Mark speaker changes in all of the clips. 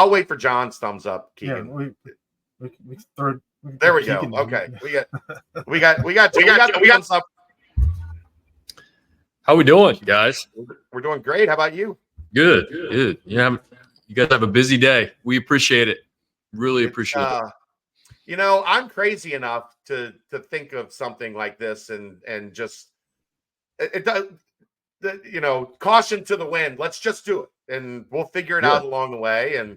Speaker 1: I'll wait for John's thumbs up, Keegan.
Speaker 2: Yeah, we throw.
Speaker 1: There we go. Okay, we got thumbs up.
Speaker 3: How we doing, guys?
Speaker 1: We're doing great. How about you?
Speaker 3: Good. Yeah, you guys have a busy day. We appreciate it. Really appreciate it.
Speaker 1: You know, I'm crazy enough to think of something like this and just you know, caution to the wind. Let's just do it, and we'll figure it out along the way. And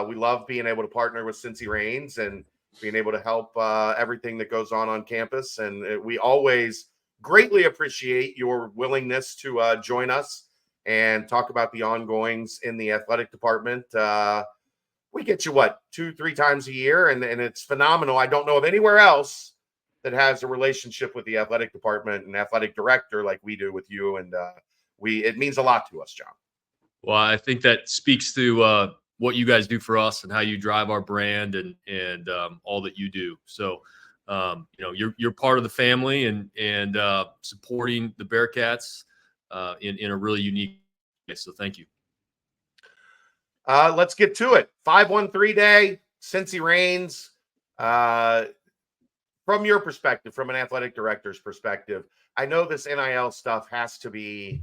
Speaker 1: we love being able to partner with Cincy Reigns and being able to help everything that goes on campus. And we always greatly appreciate your willingness to join us and talk about the ongoings in the athletic department. We get you 2-3 times a year, and it's phenomenal. I don't know of anywhere else that has a relationship with the athletic department and athletic director like we do with you. And it means a lot to us, John.
Speaker 3: Well, I think that speaks to what you guys do for us and how you drive our brand and all that you do. So, you know, you're part of the family and supporting the Bearcats in a really unique way. So thank you.
Speaker 1: Let's get to it. 513 day, Cincy Reigns. From your perspective, from an athletic director's perspective, I know this NIL stuff has to be.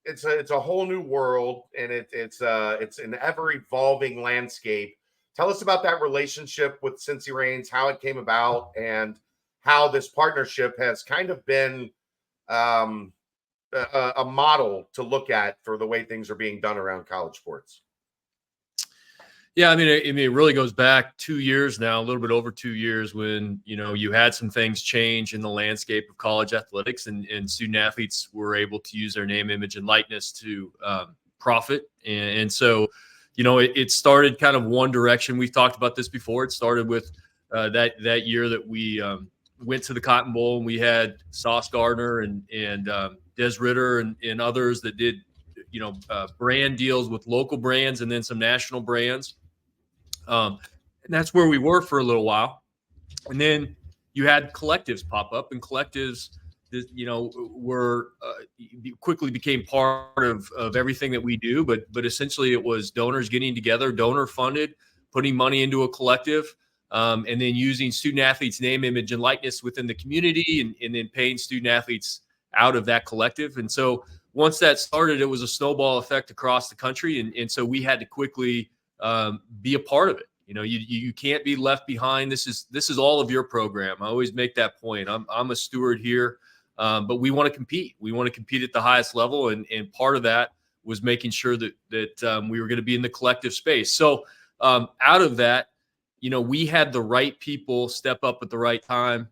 Speaker 1: It's a whole new world, and it's an ever evolving landscape. Tell us about that relationship with Cincy Reigns, how it came about, and how this partnership has kind of been a model to look at for the way things are being done around college sports.
Speaker 3: Yeah, I mean, it really goes back 2 years now, a little bit over 2 years, when, you know, you had some things change in the landscape of college athletics, and student athletes were able to use their name, image, and likeness to profit. And so, you know, it started kind of one direction. We've talked about this before. It started with that year that we went to the Cotton Bowl, and we had Sauce Gardner and Des Ritter and others that did, you know, brand deals with local brands and then some national brands. And that's where we were for a little while. And then you had collectives pop up, and collectives, you know, were quickly became part of everything that we do. But essentially it was donors getting together, donor funded, putting money into a collective, and then using student athletes' name, image, and likeness within the community, and then paying student athletes out of that collective. And so once that started, it was a snowball effect across the country. And so we had to quickly be a part of it. You know, you can't be left behind. This is all of your program. I always make that point. I'm a steward here, but we want to compete. We want to compete at the highest level. And part of that was making sure that we were going to be in the collective space. So out of that, you know, we had the right people step up at the right time,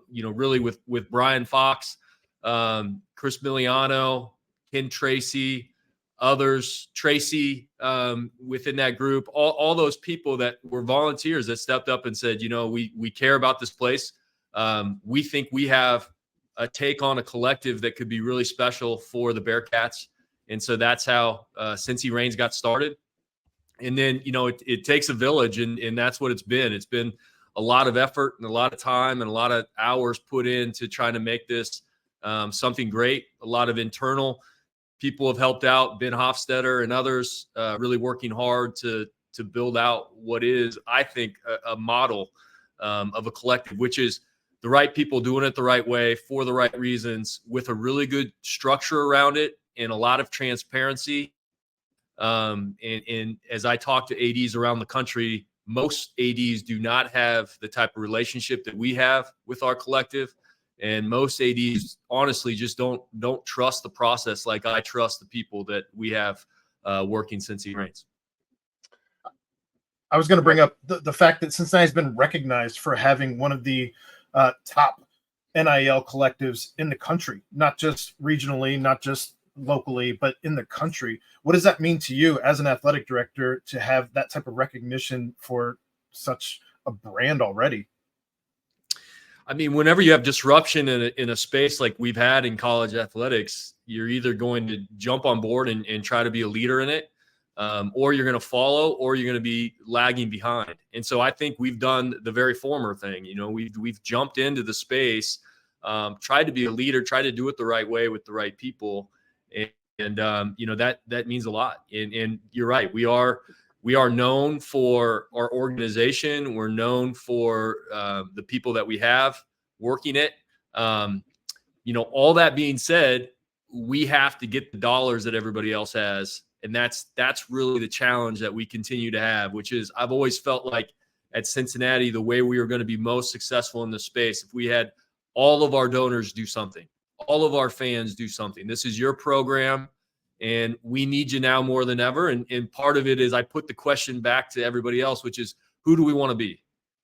Speaker 3: you know, really with Brian Fox, Chris Miliano, Ken Tracy, others, Tracy, within that group, all those people that were volunteers that stepped up and said, you know, we care about this place. We think we have a take on a collective that could be really special for the Bearcats. And so that's how Cincy Reigns got started. And then, you know, it takes a village, and that's what it's been. It's been a lot of effort and a lot of time and a lot of hours put into trying to make this something great. A lot of internal people have helped out, Ben Hofstetter and others, really working hard to build out what is, I think, a model of a collective, which is the right people doing it the right way for the right reasons, with a really good structure around it and a lot of transparency. And as I talk to ADs around the country, most ADs do not have the type of relationship that we have with our collective. And most ADs honestly just don't trust the process like I trust the people that we have working Cincy Reigns.
Speaker 2: I was going to bring up the fact that Cincinnati has been recognized for having one of the top NIL collectives in the country, not just regionally, not just locally, but in the country. What does that mean to you as an athletic director to have that type of recognition for such a brand already?
Speaker 3: I mean, whenever you have disruption in a space like we've had in college athletics, you're either going to jump on board and try to be a leader in it, or you're going to follow, or you're going to be lagging behind. And so I think we've done the very former thing. You know, we've jumped into the space, tried to be a leader, tried to do it the right way with the right people, that means a lot. And you're right. We are known for our organization. We're known for the people that we have working it. All that being said, we have to get the dollars that everybody else has. And that's really the challenge that we continue to have, which is I've always felt like at Cincinnati, the way we were going to be most successful in the space, if we had all of our donors do something, all of our fans do something. This is your program, and we need you now more than ever. And part of it is I put the question back to everybody else, which is, who do we want to be?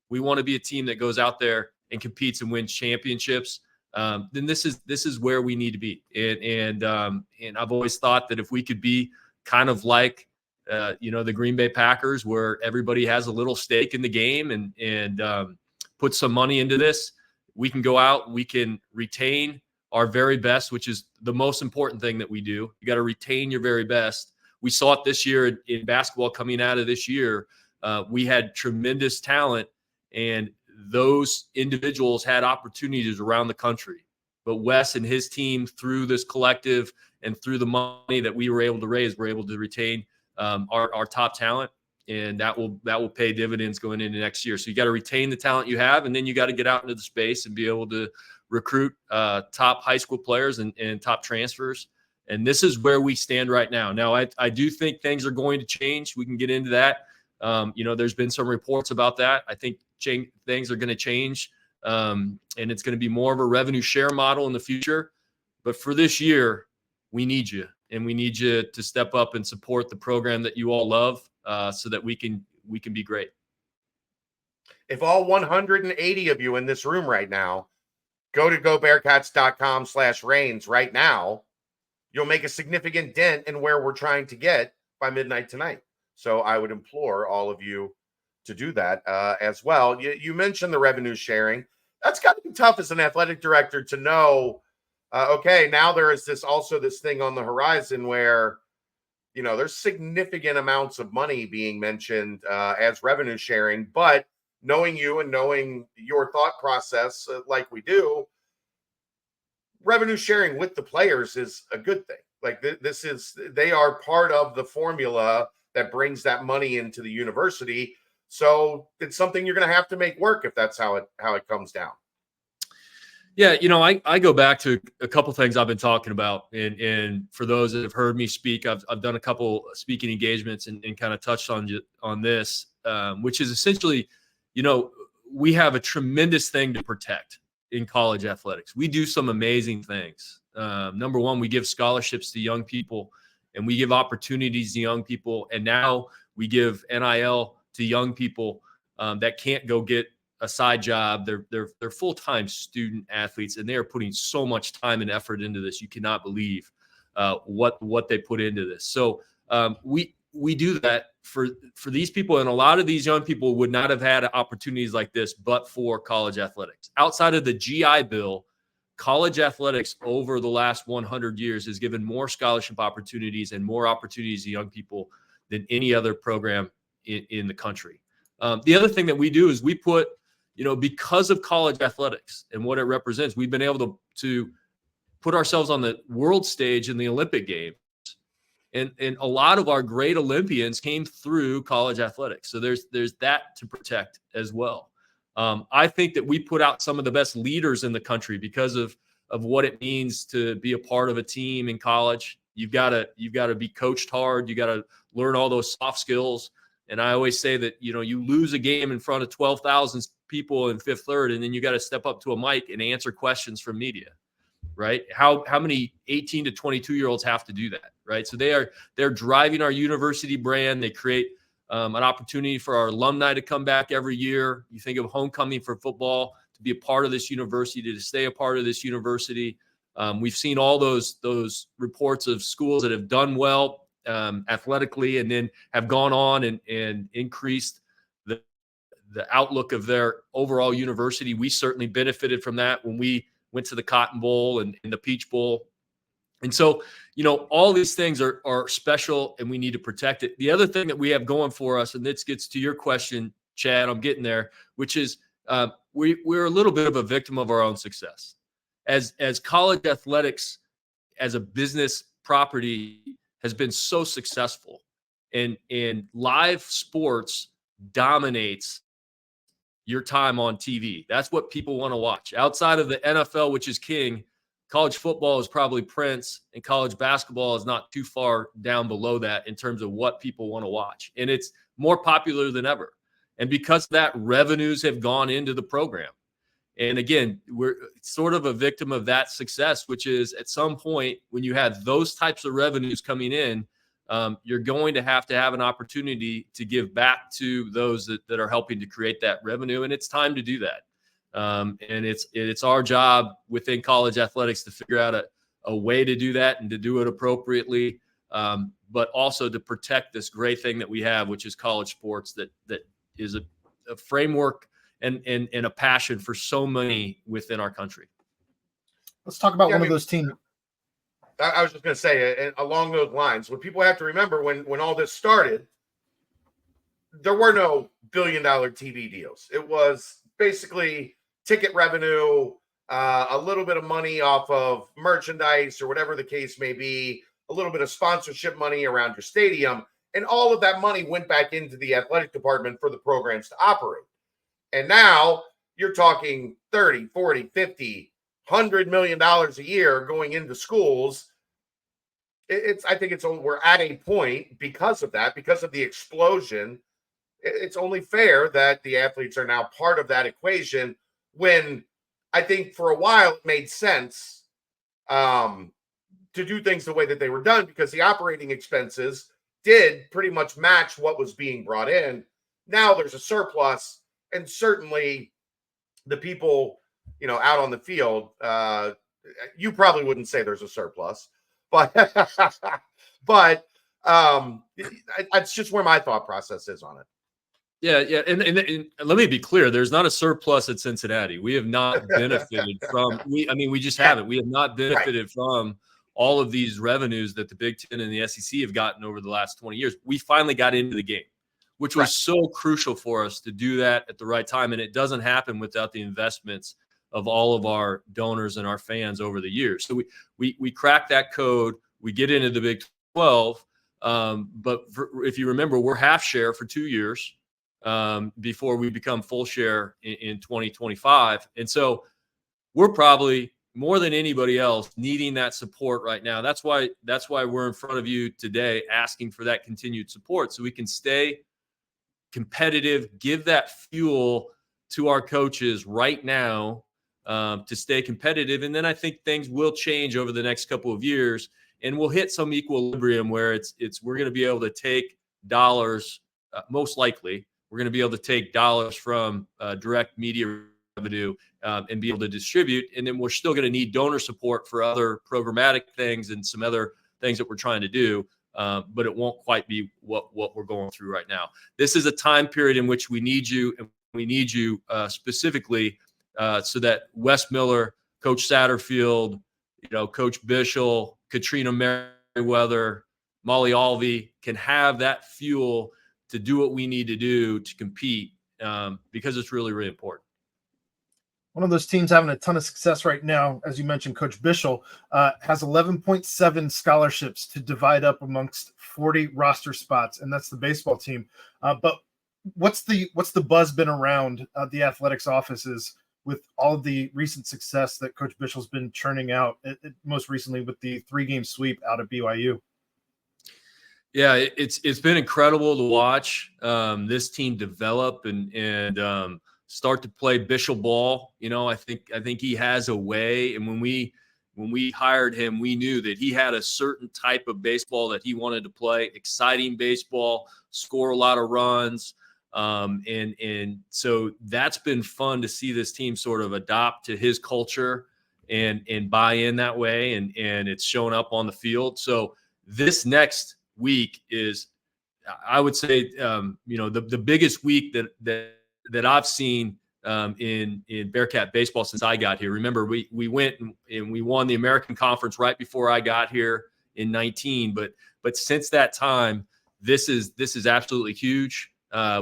Speaker 3: We want to be a team that goes out there and competes and wins championships. Then this is where we need to be. And I've always thought that if we could be kind of like the Green Bay Packers, where everybody has a little stake in the game and put some money into this, we can go out, we can retain our very best, which is the most important thing that we do. You got to retain your very best. We saw it this year in basketball coming out of this year. We had tremendous talent, and those individuals had opportunities around the country. But Wes and his team, through this collective and through the money that we were able to raise, were able to retain our top talent, and that will pay dividends going into next year. So you got to retain the talent you have, and then you got to get out into the space and be able to recruit top high school players and top transfers. And this is where we stand right now. Now, I do think things are going to change. We can get into that. There's been some reports about that. I think things are going to change, and it's going to be more of a revenue share model in the future. But for this year, we need you, and we need you to step up and support the program that you all love, so that we can be great.
Speaker 1: If all 180 of you in this room right now go to gobearcats.com/Reigns right now, you'll make a significant dent in where we're trying to get by midnight tonight. So I would implore all of you to do that as well. You mentioned the revenue sharing. That's got to be tough as an athletic director to know, okay, now there is this thing on the horizon where, there's significant amounts of money being mentioned as revenue sharing, but knowing you and knowing your thought process like we do, revenue sharing with the players is a good thing. Like they are part of the formula that brings that money into the university. So it's something you're going to have to make work if that's how it comes down.
Speaker 3: Yeah, I go back to a couple things I've been talking about, and for those that have heard me speak, I've done a couple speaking engagements and kind of touched on this, which is essentially, we have a tremendous thing to protect in college athletics. We do some amazing things. Number one, we give scholarships to young people, and we give opportunities to young people, and now we give NIL to young people that can't go get a side job. They're full-time student athletes, and they are putting so much time and effort into this. You cannot believe what they put into this. So we do that for these people, and a lot of these young people would not have had opportunities like this but for college athletics. Outside of the GI Bill, college athletics over the last 100 years has given more scholarship opportunities and more opportunities to young people than any other program in the country. The other thing that we do is we put, because of college athletics and what it represents, we've been able to put ourselves on the world stage in the Olympic Games. And a lot of our great Olympians came through college athletics. So there's that to protect as well. I think that we put out some of the best leaders in the country because of what it means to be a part of a team in college. You've got to be coached hard. You got to learn all those soft skills. And I always say that, you lose a game in front of 12,000 people in Fifth Third, and then you got to step up to a mic and answer questions from media, right? How many 18 to 22-year-olds have to do that, right? So they're driving our university brand. They create an opportunity for our alumni to come back every year. You think of homecoming for football, to be a part of this university, to stay a part of this university. We've seen all those reports of schools that have done well athletically and then have gone on and increased the outlook of their overall university. We certainly benefited from that when we went to the Cotton Bowl and the Peach Bowl. And so, all these things are special, and we need to protect it. The other thing that we have going for us, and this gets to your question, Chad, I'm getting there, which is we're a little bit of a victim of our own success. As college athletics, as a business property has been so successful, and live sports dominates your time on TV. That's what people want to watch. Outside of the NFL, which is king, college football is probably prince, and college basketball is not too far down below that in terms of what people want to watch. And it's more popular than ever. And because of that, revenues have gone into the program. And again, we're sort of a victim of that success, which is at some point when you have those types of revenues coming in, you're going to have an opportunity to give back to those that are helping to create that revenue. And it's time to do that. And it's our job within college athletics to figure out a way to do that and to do it appropriately, but also to protect this great thing that we have, which is college sports that is a framework and a passion for so many within our country.
Speaker 2: Let's talk about one of those teams.
Speaker 1: I was just going to say, along those lines, what people have to remember when all this started, there were no billion-dollar TV deals. It was basically ticket revenue, a little bit of money off of merchandise or whatever the case may be, a little bit of sponsorship money around your stadium, and all of that money went back into the athletic department for the programs to operate. And now you're talking 30, 40, 50, $100 million a year going into schools. I think we're at a point because of that, because of the explosion. It's only fair that the athletes are now part of that equation, when I think for a while it made sense to do things the way that they were done, because the operating expenses did pretty much match what was being brought in. Now there's a surplus, and certainly the people, out on the field, you probably wouldn't say there's a surplus, but that's just where my thought process is on it.
Speaker 3: Yeah. And let me be clear. There's not a surplus at Cincinnati. We have not benefited from, we just haven't. We have not benefited from all of these revenues that the Big Ten and the SEC have gotten over the last 20 years. We finally got into the game, which was so crucial for us to do that at the right time. And it doesn't happen without the investments of all of our donors and our fans over the years. So we crack that code. We get into the Big 12. But if you remember, we're half share for 2 years before we become full share in 2025. And so we're probably more than anybody else needing that support right now. That's why we're in front of you today asking for that continued support, so we can stay competitive, give that fuel to our coaches right now to stay competitive. And then I think things will change over the next couple of years, and we'll hit some equilibrium where we're going to be able to take dollars, most likely we're going to be able to take dollars from direct media revenue and be able to distribute. And then we're still going to need donor support for other programmatic things and some other things that we're trying to do. But it won't quite be what we're going through right now. This is a time period in which we need you, and we need you specifically so that Wes Miller, Coach Satterfield, Coach Bishel, Katrina Merriweather, Molly Alvey can have that fuel to do what we need to do to compete, because it's really, really important.
Speaker 2: One of those teams having a ton of success right now, as you mentioned, Coach Bishel, has 11.7 scholarships to divide up amongst 40 roster spots, and that's the baseball team. But what's the buzz been around the athletics offices with all of the recent success that Coach Bishel's been churning out, most recently with the 3-game sweep out of BYU?
Speaker 3: Yeah, it's been incredible to watch this team develop and start to play Bishel ball. I think he has a way. And when we hired him, we knew that he had a certain type of baseball that he wanted to play, exciting baseball, score a lot of runs. And so that's been fun to see this team sort of adopt to his culture and buy in that way. And it's shown up on the field. So this next week is, I would say, the biggest week that I've seen in Bearcat baseball since I got here. Remember, we went and we won the American Conference right before I got here in 19. But since that time, this is absolutely huge.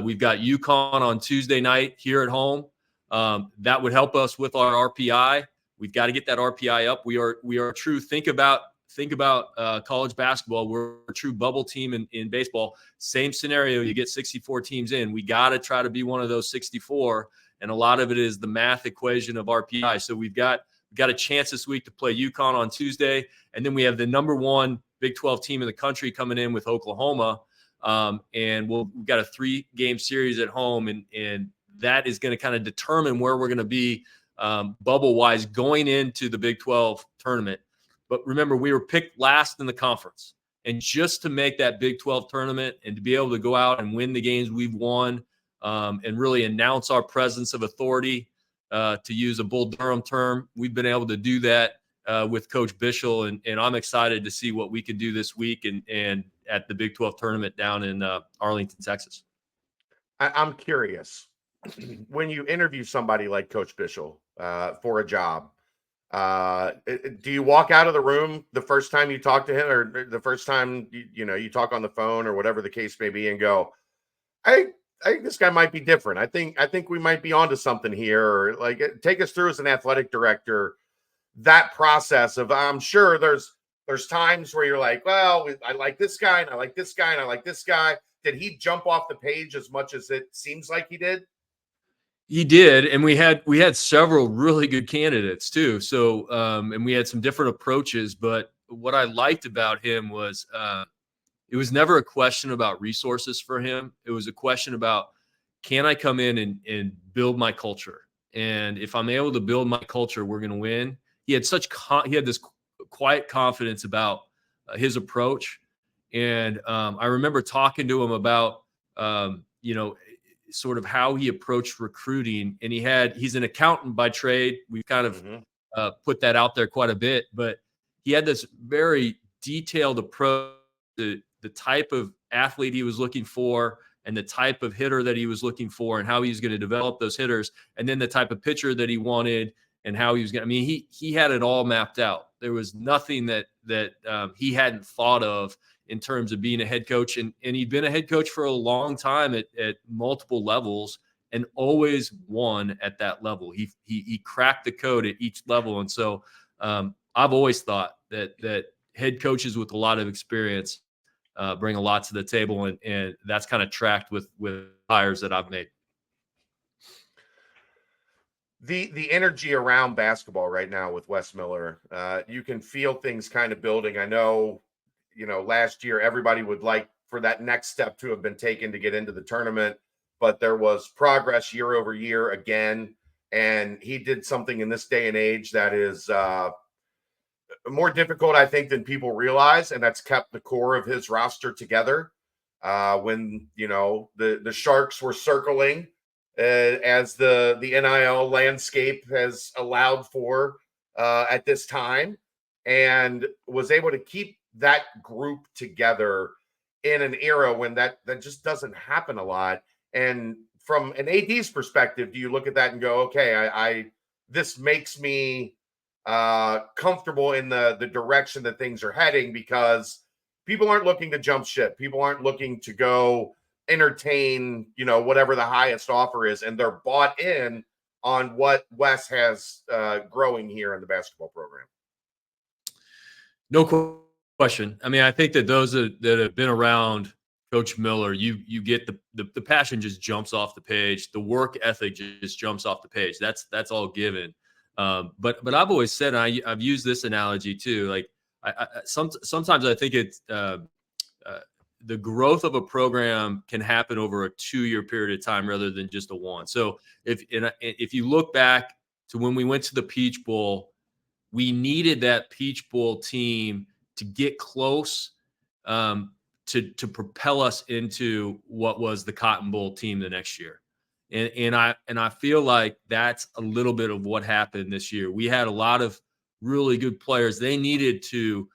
Speaker 3: We've got UConn on Tuesday night here at home. That would help us with our RPI. We've got to get that RPI up. We are true. Think about think about college basketball. We're a true bubble team in baseball. Same scenario. You get 64 teams in. We got to try to be one of those 64. And a lot of it is the math equation of RPI. So we've got a chance this week to play UConn on Tuesday. And then we have the number 1 Big 12 team in the country coming in with Oklahoma. And we've got a 3-game series at home. And that is going to kind of determine where we're going to be bubble-wise going into the Big 12 tournament. But remember, we were picked last in the conference. And just to make that Big 12 tournament and to be able to go out and win the games we've won and really announce our presence of authority, to use a Bull Durham term, we've been able to do that with Coach Bischel. And I'm excited to see what we can do this week and at the Big 12 tournament down in Arlington, Texas.
Speaker 1: I'm curious. When you interview somebody like Coach Bischel for a job, do you walk out of the room the first time you talk to him, or the first time you talk on the phone, or whatever the case may be, and go, I think this guy might be different. I think we might be onto something here. Or like, take us through as an athletic director that process of, I'm sure there's times where you're like, well, I like this guy and I like this guy and I like this guy. Did he jump off the page as much as it seems like he did?
Speaker 3: He did, and we had several really good candidates too. So, and we had some different approaches. But what I liked about him was it was never a question about resources for him. It was a question about, can I come in and build my culture? And if I'm able to build my culture, we're going to win. He had this quiet confidence about his approach, and I remember talking to him about sort of how he approached recruiting. And he's an accountant by trade. We've kind of put that out there quite a bit, but he had this very detailed approach to the type of athlete he was looking for and the type of hitter that he was looking for and how he was going to develop those hitters, and then the type of pitcher that he wanted and how he was going to, I mean, he had it all mapped out. There was nothing that he hadn't thought of in terms of being a head coach. And he'd been a head coach for a long time at multiple levels and always won at that level. He cracked the code at each level. And so I've always thought that head coaches with a lot of experience bring a lot to the table. And that's kind of tracked with hires that I've made.
Speaker 1: The energy around basketball right now with Wes Miller, you can feel things kind of building. I know, last year everybody would like for that next step to have been taken to get into the tournament, but there was progress year over year again. And he did something in this day and age that is more difficult, I think, than people realize. And that's kept the core of his roster together. When, the Sharks were circling, as the NIL landscape has allowed for at this time, and was able to keep that group together in an era when that just doesn't happen a lot. And from an AD's perspective, do you look at that and go, okay, this makes me comfortable in the direction that things are heading, because people aren't looking to jump ship. People aren't looking to go entertain, whatever the highest offer is, and they're bought in on what Wes has growing here in the basketball program.
Speaker 3: No question. I mean, I think that those that have been around Coach Miller, you get the passion just jumps off the page. The work ethic just jumps off the page. That's all given. But I've always said, and I've used this analogy too. Like sometimes I think it's the growth of a program can happen over a 2-year period of time rather than just a one. So if you look back to when we went to the Peach Bowl, we needed that Peach Bowl team to get close to propel us into what was the Cotton Bowl team the next year. And I feel like that's a little bit of what happened this year. We had a lot of really good players. They needed to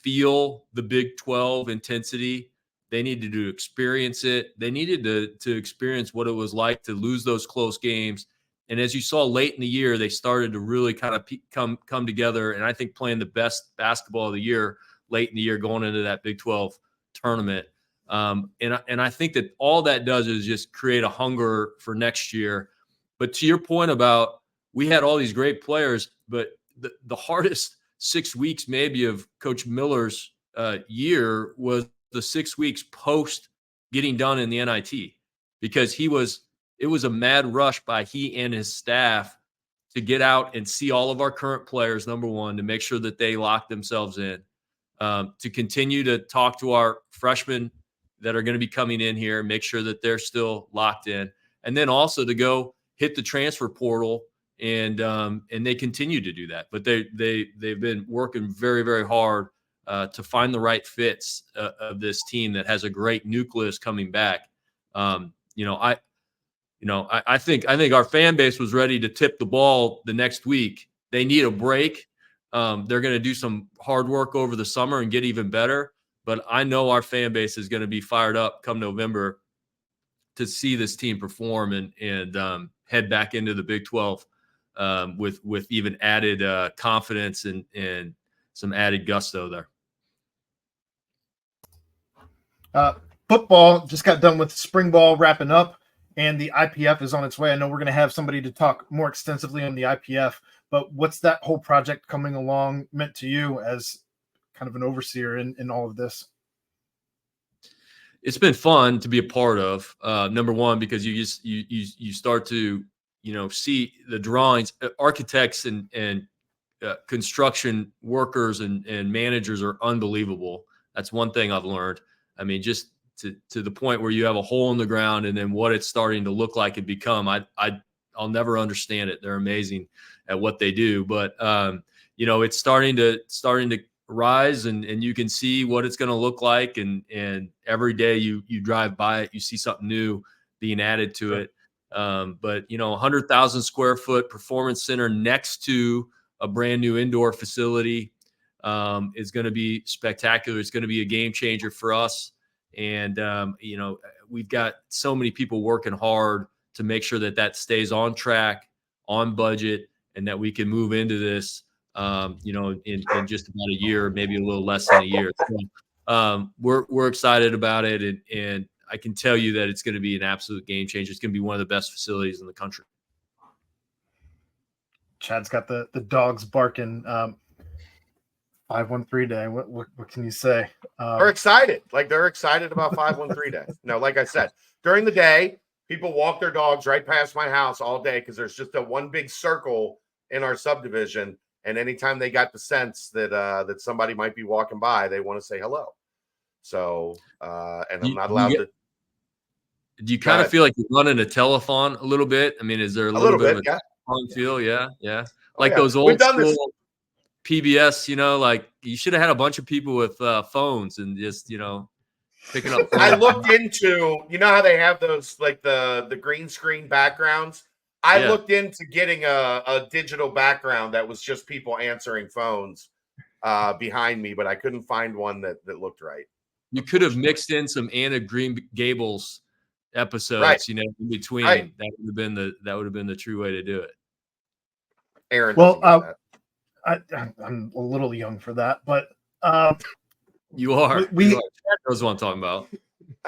Speaker 3: feel the Big 12 intensity. They needed to experience it. They needed to experience what it was like to lose those close games. And as you saw late in the year, they started to really kind of come together. And I think playing the best basketball of the year late in the year going into that Big 12 tournament. And I think that all that does is just create a hunger for next year. But to your point about, we had all these great players, but the hardest 6 weeks maybe of Coach Miller's year was the 6 weeks post getting done in the NIT, because it was a mad rush by he and his staff to get out and see all of our current players, number one, to make sure that they lock themselves in, to continue to talk to our freshmen that are going to be coming in here, make sure that they're still locked in, and then also to go hit the transfer portal, and they continue to do that. But they've been working very, very hard to find the right fits of this team that has a great nucleus coming back. I think our fan base was ready to tip the ball the next week. They need a break. They're going to do some hard work over the summer and get even better. But I know our fan base is going to be fired up come November to see this team perform and head back into the Big 12 with even added confidence and some added gusto there.
Speaker 2: Football just got done with spring ball wrapping up, and the IPF is on its way. I know we're going to have somebody to talk more extensively on the IPF, but what's that whole project coming along meant to you as kind of an overseer in all of this?
Speaker 3: It's been fun to be a part of. Number one, because you start to see the drawings. Architects and construction workers and managers are unbelievable. That's one thing I've learned. I mean, just to the point where you have a hole in the ground and then what it's starting to look like and become. I'll never understand it. They're amazing at what they do, but it's starting to rise, and you can see what it's going to look like, and every day you drive by it, you see something new being added to it. But 100,000 square foot performance center next to a brand new indoor facility is going to be spectacular. It's going to be a game changer for us. And, we've got so many people working hard to make sure that stays on track, on budget, and that we can move into this, in just about a year, maybe a little less than a year. So, we're excited about it. And I can tell you that it's going to be an absolute game changer. It's going to be one of the best facilities in the country.
Speaker 2: Chad's got the dogs barking. 513 day. What can you say?
Speaker 1: They're excited. They're excited about 513 day. No, like I said, during the day, people walk their dogs right past my house all day because there's just one big circle in our subdivision. And anytime they got the sense that somebody might be walking by, they want to say hello. So, and I'm not allowed to.
Speaker 3: Do you kind of feel like you're running a telethon a little bit? I mean, is there a little bit of a fun feel? Yeah. Those old school PBS, like you should have had a bunch of people with phones and just, picking up.
Speaker 1: I looked into, how they have those, like the green screen backgrounds. I looked into getting a digital background that was just people answering phones behind me, but I couldn't find one that looked right.
Speaker 3: You could have mixed in some Anna Green Gables episodes, in between. Right. That would have been the true way to do it.
Speaker 1: Aaron,
Speaker 2: I'm a little young for that, but
Speaker 3: you are. Chad knows what I'm talking about.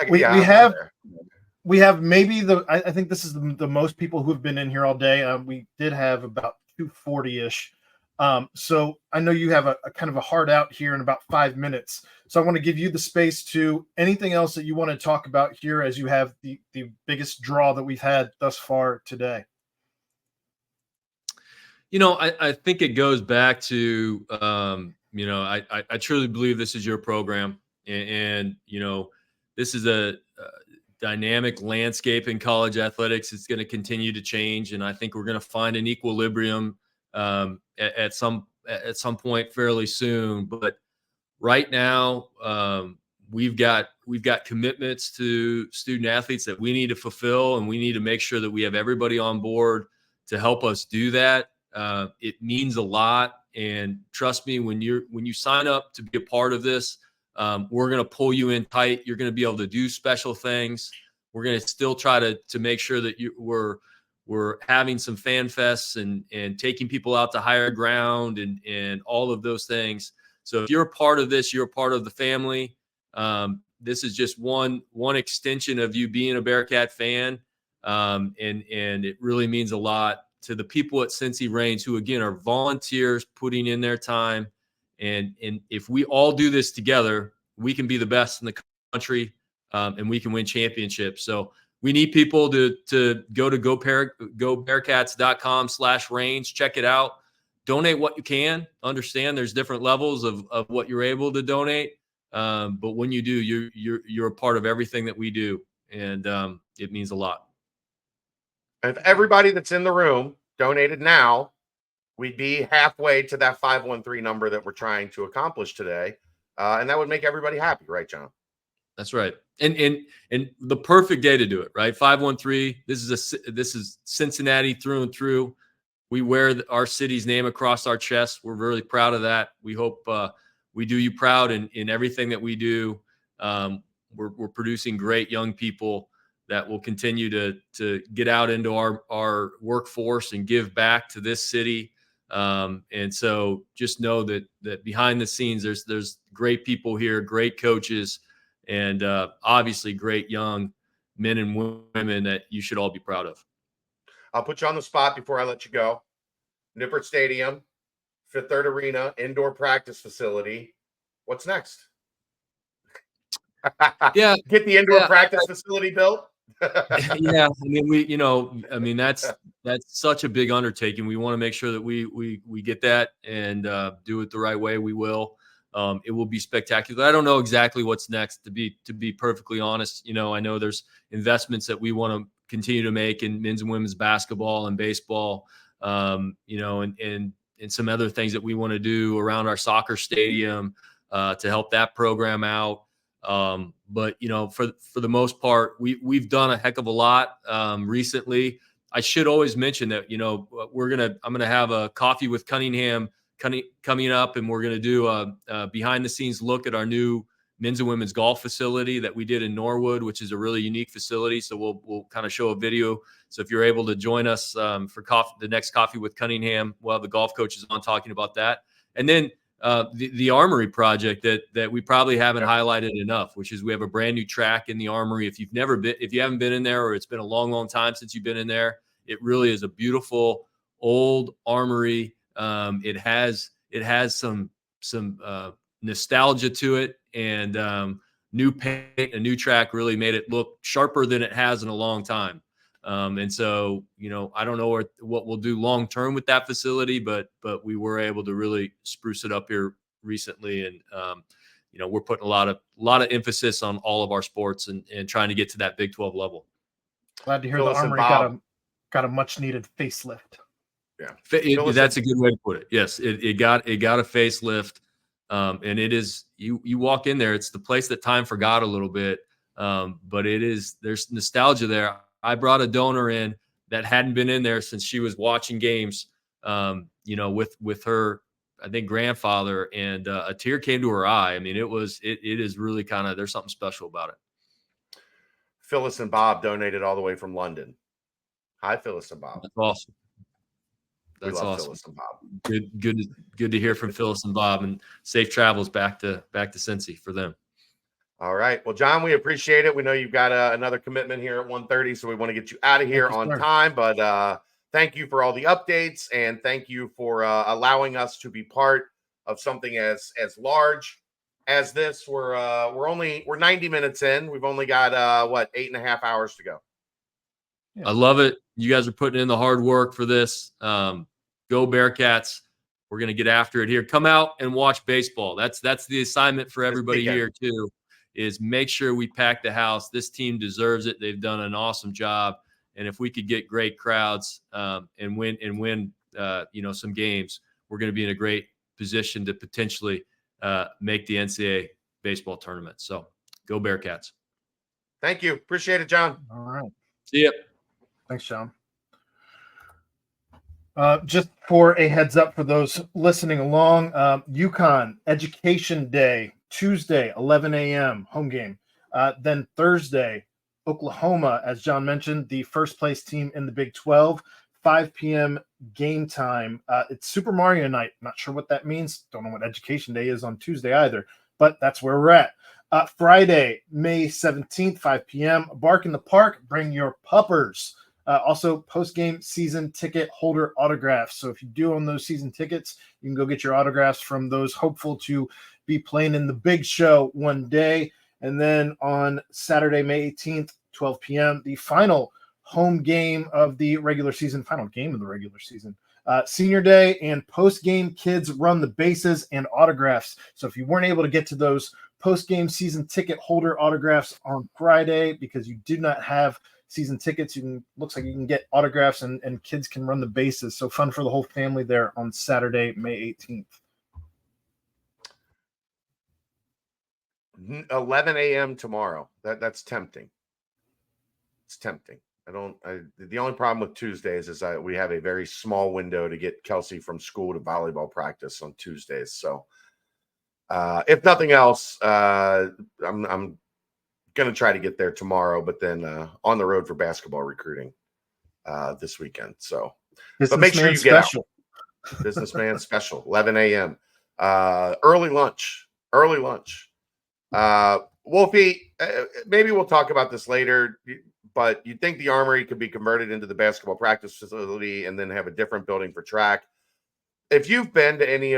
Speaker 2: We have maybe I think this is the most people who have been in here all day. We did have about 240-ish. So I know you have a kind of a hard out here in about 5 minutes. So I want to give you the space to anything else that you want to talk about here as you have the biggest draw that we've had thus far today.
Speaker 3: I think it goes back to, I truly believe this is your program. And this is a dynamic landscape in college athletics. It's going to continue to change. And I think we're going to find an equilibrium at some point fairly soon. But right now, we've got commitments to student athletes that we need to fulfill, and we need to make sure that we have everybody on board to help us do that. It means a lot, and trust me, when you sign up to be a part of this, we're going to pull you in tight. You're going to be able to do special things. We're going to still try to make sure that we're having some fan fests and taking people out to higher ground and all of those things. So if you're a part of this, you're a part of the family. This is just one extension of you being a Bearcat fan, and it really means a lot to the people at Cincy Reigns, who again are volunteers putting in their time And if we all do this together, we can be the best in the country, and we can win championships. So we need people to go to gobearcats.com/range, check it out, donate what you can. Understand there's different levels of what you're able to donate. But when you do, you're a part of everything that we do. And it means a lot.
Speaker 1: If everybody that's in the room donated now, we'd be halfway to that 513 number that we're trying to accomplish today. And that would make everybody happy, right, John?
Speaker 3: That's right. And the perfect day to do it, right? 513. This is Cincinnati through and through. We wear our city's name across our chest. We're really proud of that. We hope we do you proud in everything that we do. We're producing great young people that will continue to get out into our workforce and give back to this city. And so just know that behind the scenes, there's great people here, great coaches, and obviously great young men and women that you should all be proud of.
Speaker 1: I'll put you on the spot before I let you go. Nippert Stadium, Fifth Third Arena, indoor practice facility. What's next?
Speaker 3: Yeah,
Speaker 1: get the indoor practice facility built.
Speaker 3: Yeah, I mean, that's such a big undertaking. We want to make sure that we get that and do it the right way. We will. It will be spectacular. I don't know exactly what's next, to be perfectly honest. I know there's investments that we want to continue to make in men's and women's basketball and baseball, and some other things that we want to do around our soccer stadium to help that program out. But for the most part, we've done a heck of a lot recently. I should always mention that I'm gonna have a coffee with Cunningham coming up, and we're gonna do a behind the scenes look at our new men's and women's golf facility that we did in Norwood, which is a really unique facility. So we'll kind of show a video. So if you're able to join us for the next coffee with Cunningham, we'll have the golf coaches on talking about that, and then the Armory project that we probably haven't highlighted enough, which is we have a brand new track in the Armory. If you haven't been in there, or it's been a long, long time since you've been in there, it really is a beautiful old Armory. It has some nostalgia to it, and new paint, a new track really made it look sharper than it has in a long time. And so, I don't know what we'll do long term with that facility, but we were able to really spruce it up here recently, and we're putting a lot of emphasis on all of our sports and trying to get to that Big 12 level.
Speaker 2: Glad to hear the Armory got a much needed facelift.
Speaker 1: Yeah,
Speaker 3: that's a good way to put it. Yes, it got a facelift, and it is you walk in there, it's the place that time forgot a little bit, but there's nostalgia there. I brought a donor in that hadn't been in there since she was watching games, with her, I think, grandfather, and a tear came to her eye. I mean, it is really kind of, there's something special about it.
Speaker 1: Phyllis and Bob donated all the way from London. Hi, Phyllis and Bob.
Speaker 3: That's awesome.
Speaker 1: That's awesome. Phyllis and Bob.
Speaker 3: Good to hear from Phyllis and Bob, and safe travels back to Cincy for them.
Speaker 1: All right. Well, John, we appreciate it. We know you've got another commitment here at 1:30, so we want to get you out of here on time. But thank you for all the updates, and thank you for allowing us to be part of something as large as this. We're 90 minutes in. We've only got 8.5 hours to go.
Speaker 3: I love it. You guys are putting in the hard work for this. Go Bearcats. We're going to get after it here. Come out and watch baseball. That's the assignment for everybody here too, is make sure we pack the house. This team deserves it. They've done an awesome job. And if we could get great crowds and win some games, we're going to be in a great position to potentially make the NCAA baseball tournament. So go Bearcats.
Speaker 1: Thank you. Appreciate it, John.
Speaker 2: All right.
Speaker 3: See ya.
Speaker 2: Thanks, John. Just for a heads up for those listening along, UConn Education Day, Tuesday, 11 a.m., home game. Then Thursday, Oklahoma, as John mentioned, the first place team in the Big 12, 5 p.m. game time. It's Super Mario night. Not sure what that means. Don't know what Education Day is on Tuesday either, but that's where we're at. Friday, May 17th, 5 p.m., Bark in the Park. Bring your puppers. Also, post-game season ticket holder autographs. So if you do own those season tickets, you can go get your autographs from those hopeful to be playing in the big show one day. And then on Saturday, May 18th, 12 p.m., the final game of the regular season. Senior day and post-game kids run the bases and autographs. So if you weren't able to get to those post-game season ticket holder autographs on Friday because you did not have season tickets, looks like you can get autographs and kids can run the bases. So fun for the whole family there on Saturday, May 18th.
Speaker 1: 11 a.m. tomorrow. That's tempting. It's tempting. The only problem with Tuesdays is we have a very small window to get Kelsey from school to volleyball practice on Tuesdays. So if nothing else, I'm going to try to get there tomorrow, but then on the road for basketball recruiting this weekend. So, but make sure you get out. Businessman special, 11 a.m. Early lunch. Wolfie, maybe we'll talk about this later, but you'd think the Armory could be converted into the basketball practice facility and then have a different building for track. If you've been to any